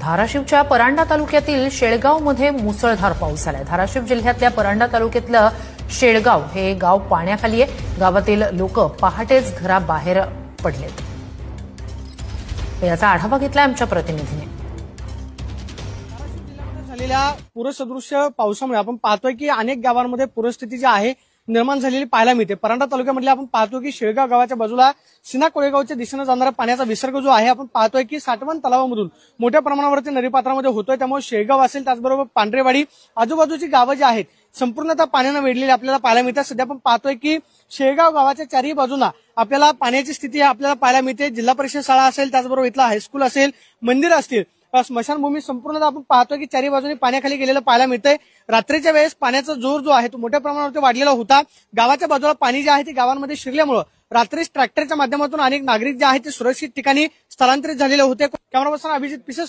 धाराशिवच्या परांडा तालुक्यातील शेळगावमध्ये मुसळधार पाऊस झालाय। धाराशिव जिल्ह्यातल्या परांडा तालुक्यातलं शेळगाव हे गाव पाण्याखाली आहे। गावातील लोक पहाटेच घराबाहेर पडलेत। याचा आढावा घेतलाय आमच्या प्रतिनिधीने। धाराशिव जिल्ह्यामध्ये झालेल्या पूरसदृश्य पावसामुळे आपण पाहतोय की अनेक गावांमध्ये पूरस्थिती जी आहे निर्माण झालेली पाहायला मिळते। परांडा तालुक्यामधले आपण पाहतो की शेळगाव गावाच्या बाजूला सिना कोळेगावच्या दिशेने जाणारा पाण्याचा विसर्ग जो आहे आपण पाहतोय की साठवण तलावामधून मोठ्या प्रमाणावरती नदीपात्रामध्ये होतोय। त्यामुळे शेळगाव असेल त्याचबरोबर पांढरेवाडी आजूबाजूची गावं जी आहेत संपूर्णतः पाण्याने वेढलेली आपल्याला पाहायला मिळतात। सध्या आपण पाहतोय की शेळगाव गावाच्या चारही बाजूला आपल्याला पाण्याची स्थिती आपल्याला पाहायला मिळते। जिल्हा परिषद शाळा असेल त्याचबरोबर इथला हायस्कूल असेल मंदिर असतील स्मशानभूमी संपूर्णतः आपण पाहतोय की चारही बाजूने पाण्याखाली गेलेलं पाहायला मिळतंय। रात्रीच्या वेळेस पाण्याचा जोर जो आहे तो मोठ्या प्रमाणावरती वाढलेला होता। गावाच्या बाजूला पाणी जे आहे ते गावांमध्ये शिरल्यामुळे रात्रीच ट्रॅक्टरच्या माध्यमातून अनेक नागरिक जे आहेत ते सुरक्षित ठिकाणी स्थलांतरित झालेले होते। कॅमेरा पर्सन अभिजित पिसे